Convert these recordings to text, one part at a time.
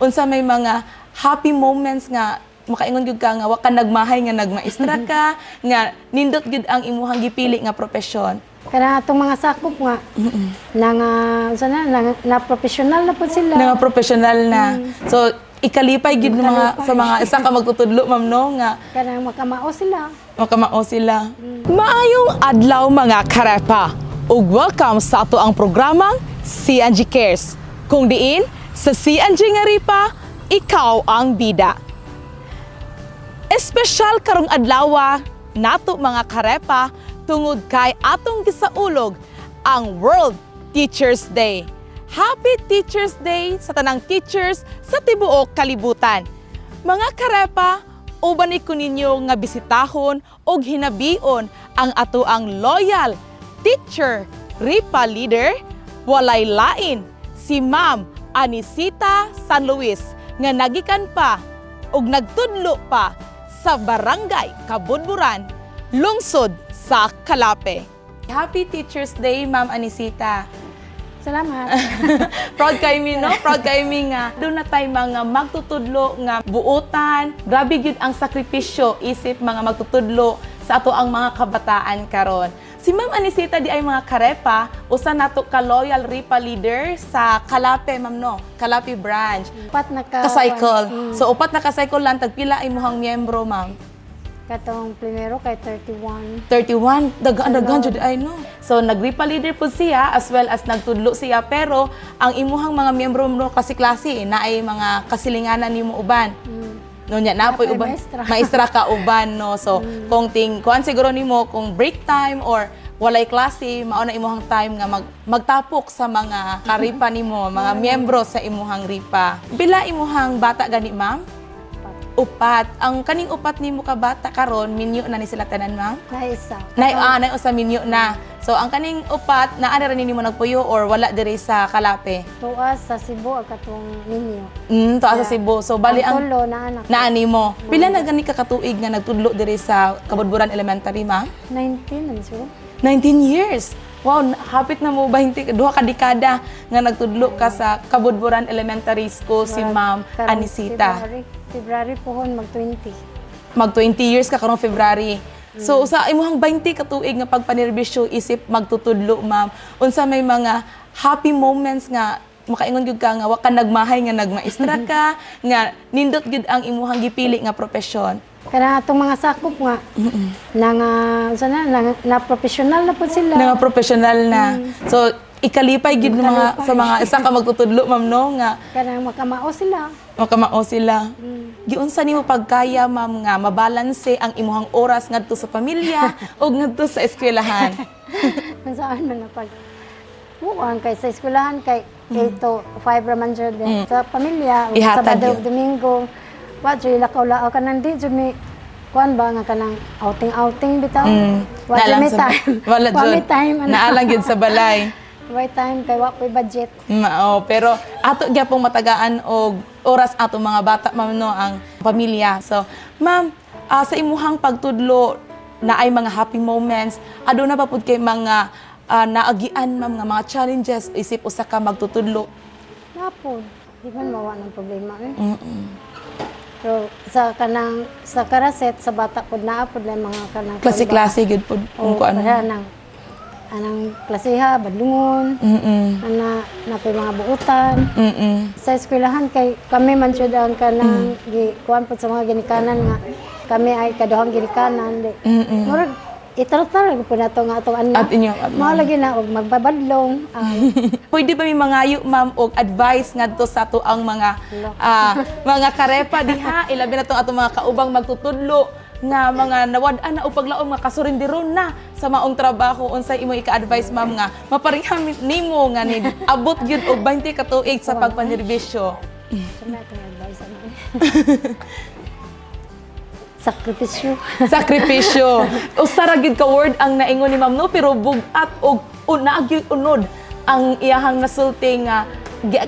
unsa may mga happy moments nga makaingon gyud ka nga wa ka nagmahay nga nagmaestra ka nga nindot gyud ang imuhang gipili nga profesyon. Kaya itong mga sakop nga, na professional na po sila. Nga professional na. So, ikalipay gyud mga sa mga isa ka magtutudlo ma'am no nga Kaya makamao sila. makamao sila. Maayong adlaw mga karepa ug welcome sa ato ang programang CNG Cares. Kung diin sa CNG nga ripa, ikaw ang bida. Espesyal karong adlaw nato mga karepa tungod kay atong gisaulog ang World Teachers Day. Happy Teachers Day sa tanang teachers sa tibuok kalibutan. Mga karepa, uban ko ninyo nga bisitahon o hinabion ang ato ang loyal teacher Ripa leader, walay lain si Ma'am Anisita San Luis nga nagikan pa og nagtudlo pa sa Barangay Kabudburan, lungsod sa Calape. Happy Teachers Day, Ma'am Anisita. Salamat. Proud kay mi, no? Proud kay mi nga. Doon na tayo mga magtutudlo nga buutan. Grabe gyud ang sakripisyo isip mga magtutudlo sa ato ang mga kabataan karon. Si Ma'am Anisita di ay mga karepa, usa nato ka loyal Ripa leader sa Calape, Ma'am no? Calape branch. Upat na Ka-cycle. So upat na ka-cycle lang tagpila ay muhang miyembro, Ma'am. Katong primero kay 31. 31, dagaan jud ay no. So nag-Ripa leader po siya as well as nagtudlo siya pero ang imuhang mga miyembro mo kasi klase na ay mga kasilinganan nimo uban. No nya na po uban. Maestra ka uban no. So kung kuan siguro nimo kung break time or walay klase mao na imuhang time nga magtapok sa mga karipa nimo, mga miyembro sa imuhang Ripa. Bila imuhang bata gani, Ma'am? Upat. Ang kaning upat nimo ka bata karon minyo na ni sila tanan, Ma'am? Naisa. Nay usa minyo na. So ang kaning upat naa ra nimo nagpuyo or wala diri sa Calape? Tuas sa Cebu ang katong ninyo. Tuwa sa Cebu. So bali ang tulo na anak. naani mo. Pila na gani ka katuig nga nagtudlo diri sa Kabudburan Elementary, Ma'am? 19 na siguro. 19 years. Wow, hapit na mo 20 duha ka dekada nga nagtudlo ka sa Kabudburan Elementary School si Ma'am Karong Anisita. February pohon mag-20. Mag 20 years ka karong February. So sa imuhang 20 ka tuig nga pagpanerbisyo isip magtutudlo, Ma'am. Unsa may mga happy moments nga makaingon gyud ka nga wa ka nagmahay nga nagmaestra ka nga nindot gyud ang imuhang gipili nga profesyon. Kaya itong mga sakop nga, na professional na po sila. Nga professional na. So ikalipay gyud mga sa mga isa ka magtutudlo, Ma'am no nga Kaya makamao sila. makamao sila. Giunsa nimo pagkaya, Ma'am, nga mabalanse ang imuhang oras ngadto sa pamilya ug ngadto sa eskwelahan? Saan na pag buwan kay sa eskwelahan kay 8 to 5 raman jud sa pamilya Ihatag Sabado yun. Domingo wa jud lakaw-lakaw ka nang di jud mi kuan ba nga kanang outing bitaw wa jud mi time Wala wa mi jud. time Naalang gyud sa balay. wa time kay wa koy budget. Mao, pero ato gyapong matagaan og oras ato mga bata, Ma'am no, ang pamilya. So, Ma'am, sa imuhang pagtudlo na ay mga happy moments, aduna pa pud kay mga naagian, Ma'am, nga mga challenges isip usa ka magtutudlo? Napod di man mawa ng problema So sa karaset sa bata pud naa pud lang mga kanang Klase-klase gyud pud o kung ano. anang klasiha badlungon na koy mga buutan sa eskwelahan kay kami man jud ang kanang kuan pud sa mga ginikanan nga kami ay kaduhang ginikanan di murag itar-tar po na to nga atong anak At inyong anak. mga lagi na og magbabadlong Pwede ba may mangayo, Ma'am, og advice ngadto sa ato ang mga karepa diha, ilabi na tong ato mga kaubang magtutudlo nga mga nawad-an na upaglaom nga kasurindiron na sa maong trabaho. Unsay imo ika-advise, Ma'am, nga mapariham nimo nga ni abot gyud og 20 ka tuig sa pagpanerbisyo? Sakripisyo. Usa ra gyud ka word ang naingon ni Ma'am no, pero bugat og naagyoy unod ang iyahang nasulti nga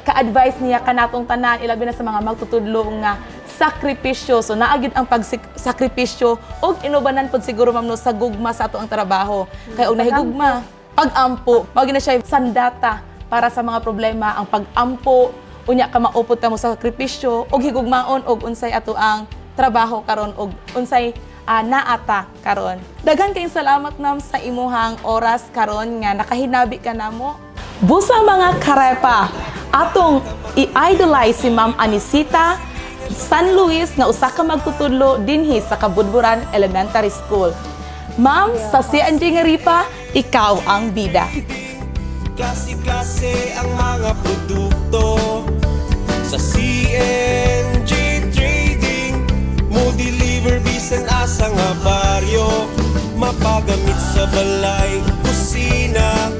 ka-advise niya kanatong tanan ilabi na sa mga magtutudlo nga sakripisyo. So naagid ang pagsakripisyo og inubanan pod siguro, Ma'am no, sa gugma sa ato ang trabaho. Kay og nahigugma, pag-ampo, mao na siya sandata para sa mga problema, ang pag-ampo unya ka maupod ka mo sa sakripisyo og higugmaon og unsay ato ang trabaho karon og unsay naata karon. Daghan kayong salamat nam sa imuhang oras karon nga nakahinabi ka namo. Busa mga karepa, atong i-idolize si Ma'am Anisita San Luis nga usa ka magtutudlo dinhi sa Kabudburan Elementary School. Ma'am, sa CNG nga ripa, ikaw ang bida. Klase-klase ang mga produkto sa CNG Trading. Mo deliver bisan asa nga baryo, mapagamit sa balay, kusina,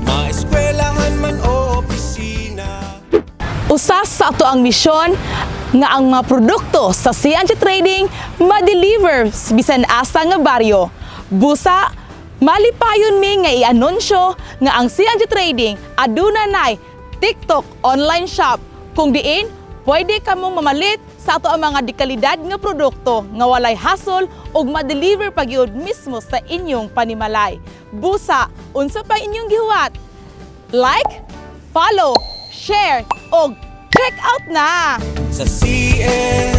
maeskwelahan man o opisina. Usa sa ato ang misyon nga ang mga produkto sa CNG Trading ma-deliver sa bisan asa nga baryo. Busa, malipayon mi nga i-anunsyo nga ang CNG Trading aduna nay TikTok online shop kung diin pwede ka mong mamalit sa ato ang mga dekalidad nga produkto nga walay hassle ug ma-deliver pagyud mismo sa inyong panimalay. Busa, unsa pa inyong gihuwat? Like, follow, share, og check out na! Sa CNG